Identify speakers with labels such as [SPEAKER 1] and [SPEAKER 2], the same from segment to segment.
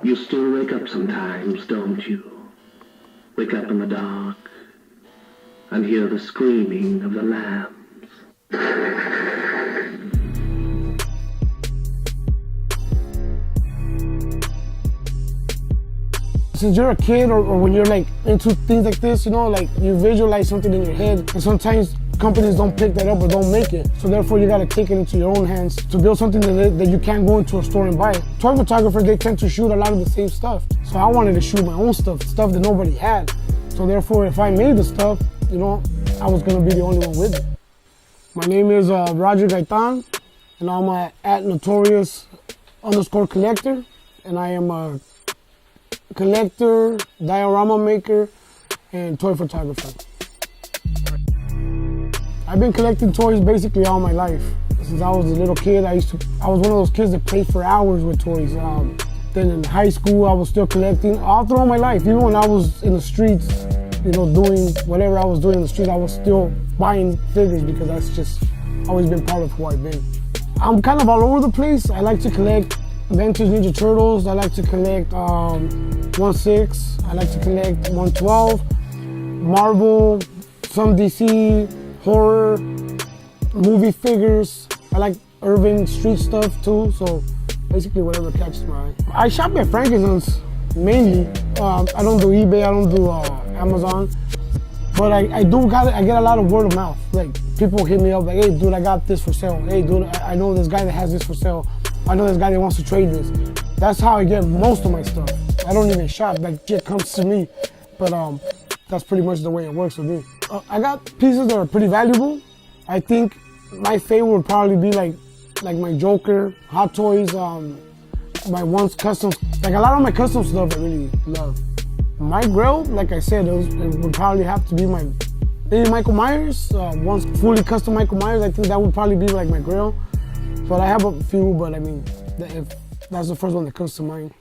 [SPEAKER 1] You still wake up sometimes, don't you? Wake up in the dark and hear the screaming of the lambs.
[SPEAKER 2] Since you're a kid or when you're like into things like this, you know, like you visualize something in your head, and sometimes companies don't pick that up or don't make it. So therefore you gotta take it into your own hands to build something that you can't go into a store and buy. Toy photographers, they tend to shoot a lot of the same stuff. So I wanted to shoot my own stuff that nobody had. So therefore, if I made the stuff, you know, I was gonna be the only one with it. My name is Roger Gaytan, and I'm at Notorious _Collector, and I am a collector, diorama maker, and toy photographer. I've been collecting toys basically all my life. Since I was a little kid, I was one of those kids that played for hours with toys. Then in high school, I was still collecting all throughout my life. Even when I was in the streets, you know, doing whatever I was doing in the streets, I was still buying figures because that's just always been part of who I've been. I'm kind of all over the place. I like to collect Vintage Ninja Turtles. I like to collect 1/6. I like to collect 1/12. Marvel, some DC, horror, movie figures. I like urban street stuff too, so basically whatever catches my eye. I shop at Frankenstein's mainly. I don't do eBay, I don't do Amazon, but I get a lot of word of mouth. Like people hit me up like, hey dude, I got this for sale. Hey dude, I know this guy that has this for sale. I know this guy that wants to trade this. That's how I get most of my stuff. I don't even shop, like shit comes to me. But that's pretty much the way it works with me. I got pieces that are pretty valuable. I think my favorite would probably be like my Joker, Hot Toys, my once custom, like a lot of my custom stuff I really love. My grill, like I said, it would probably have to be maybe Michael Myers, once fully custom Michael Myers. I think that would probably be like my grill. But I have a few, but I mean, if that's the first one that comes to mind.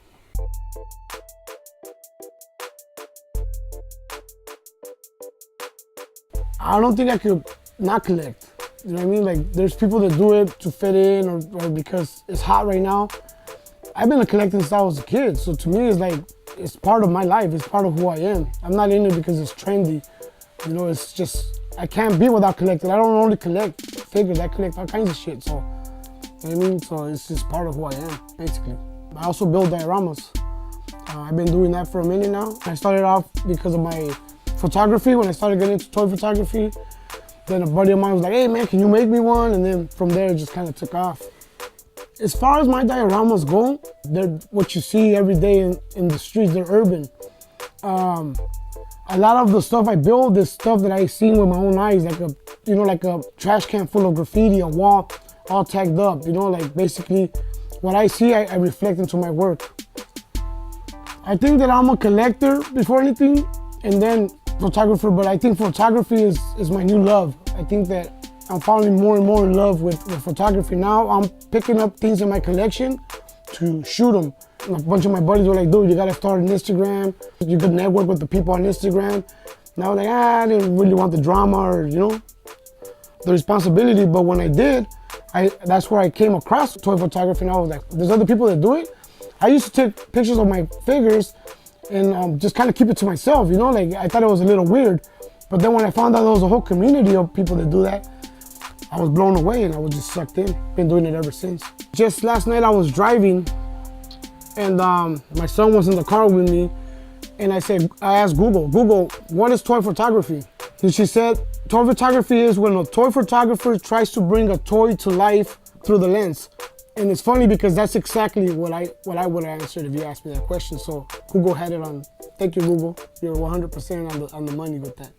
[SPEAKER 2] I don't think I could not collect. You know what I mean? Like, there's people that do it to fit in or because it's hot right now. I've been collecting since I was a kid, so to me, it's like, it's part of my life. It's part of who I am. I'm not in it because it's trendy. You know, it's just, I can't be without collecting. I don't only collect figures, I collect all kinds of shit, so. You know what I mean? So it's just part of who I am, basically. I also build dioramas. I've been doing that for a minute now. I started off because of my photography. When I started getting into toy photography, then a buddy of mine was like, hey man, can you make me one? And then from there, it just kind of took off. As far as my dioramas go, they're what you see every day in the streets, they're urban. A lot of the stuff I build is stuff that I've seen with my own eyes, like a trash can full of graffiti, a wall all tagged up, you know, like basically what I see, I reflect into my work. I think that I'm a collector before anything, and then photographer, but I think photography is my new love. I think that I'm falling more and more in love with photography. Now I'm picking up things in my collection to shoot them. And a bunch of my buddies were like, dude, you gotta start an Instagram. You could network with the people on Instagram. And I was like, I didn't really want the drama or, you know, the responsibility, but when I did, that's where I came across toy photography, and I was like, there's other people that do it. I used to take pictures of my figures and just kind of keep it to myself, you know, like I thought it was a little weird. But then when I found out there was a whole community of people that do that, I was blown away and I was just sucked in. Been doing it ever since. Just last night I was driving and my son was in the car with me, and I asked Google, what is toy photography? And she said, toy photography is when a toy photographer tries to bring a toy to life through the lens. And it's funny because that's exactly what I would have answered if you asked me that question. So Google had it on. Thank you, Google. You're 100% on the money with that.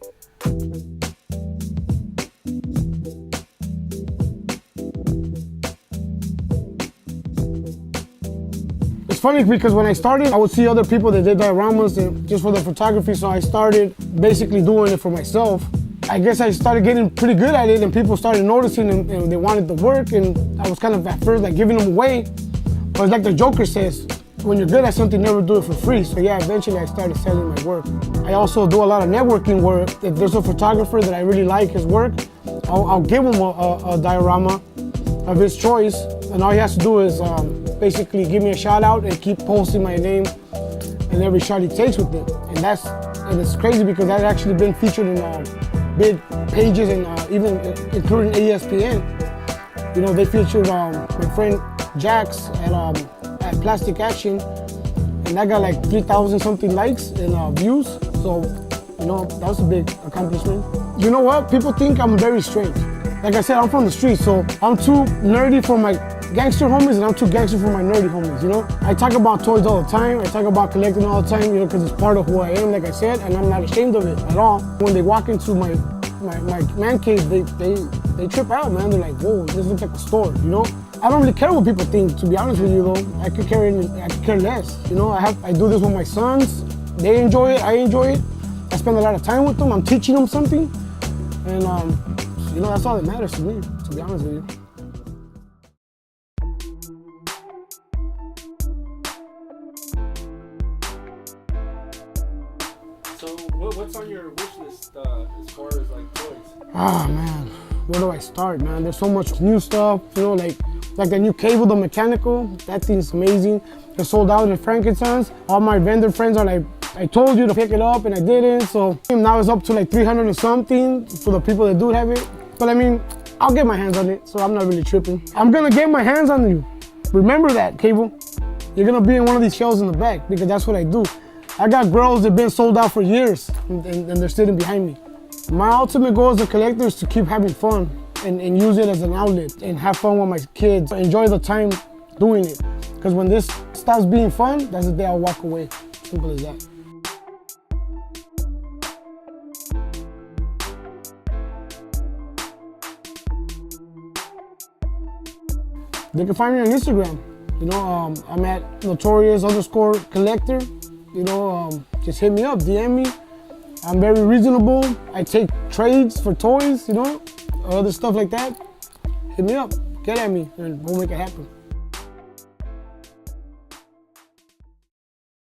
[SPEAKER 2] It's funny because when I started, I would see other people that did dioramas and just for the photography, so I started basically doing it for myself. I guess I started getting pretty good at it and people started noticing and they wanted the work, and I was kind of at first like giving them away. But it's like the Joker says, when you're good at something, never do it for free. So yeah, eventually I started selling my work. I also do a lot of networking work. If there's a photographer that I really like his work, I'll give him a diorama of his choice, and all he has to do is basically give me a shout out and keep posting my name and every shot he takes with it. And it's crazy because I've actually been featured in big pages and even including ESPN. You know, they featured my friend Jax at Plastic Action, and I got like 3,000 something likes and views. So, you know, that was a big accomplishment. You know what? People think I'm very strange. Like I said, I'm from the streets, so I'm too nerdy for my gangster homies and I'm too gangster for my nerdy homies, you know? I talk about toys all the time, I talk about collecting all the time, you know, because it's part of who I am, like I said, and I'm not ashamed of it at all. When they walk into my man cave, they trip out, man. They're like, whoa, this looks like a store, you know? I don't really care what people think, to be honest with you, though. I could care less, you know? I do this with my sons. They enjoy it, I enjoy it. I spend a lot of time with them. I'm teaching them something, and you know, that's all that matters to me, to be honest with you.
[SPEAKER 3] So what's on your wish list as far as like toys?
[SPEAKER 2] Ah, man, where do I start, man? There's so much new stuff, you know, like the new cable, the mechanical, that thing's amazing. It's sold out in Frankenstein's. All my vendor friends are like, I told you to pick it up and I didn't, so now it's up to like 300 and something for the people that do have it. But I mean, I'll get my hands on it, so I'm not really tripping. I'm gonna get my hands on you. Remember that, Cable. You're gonna be in one of these shelves in the back, because that's what I do. I got girls that have been sold out for years, and they're sitting behind me. My ultimate goal as a collector is to keep having fun and use it as an outlet and have fun with my kids. Enjoy the time doing it. Because when this stops being fun, that's the day I'll walk away. Simple as that. They can find me on Instagram. You know, I'm at Notorious_Collector. You know, just hit me up, DM me. I'm very reasonable. I take trades for toys, you know, other stuff like that. Hit me up, get at me, and we'll make it happen.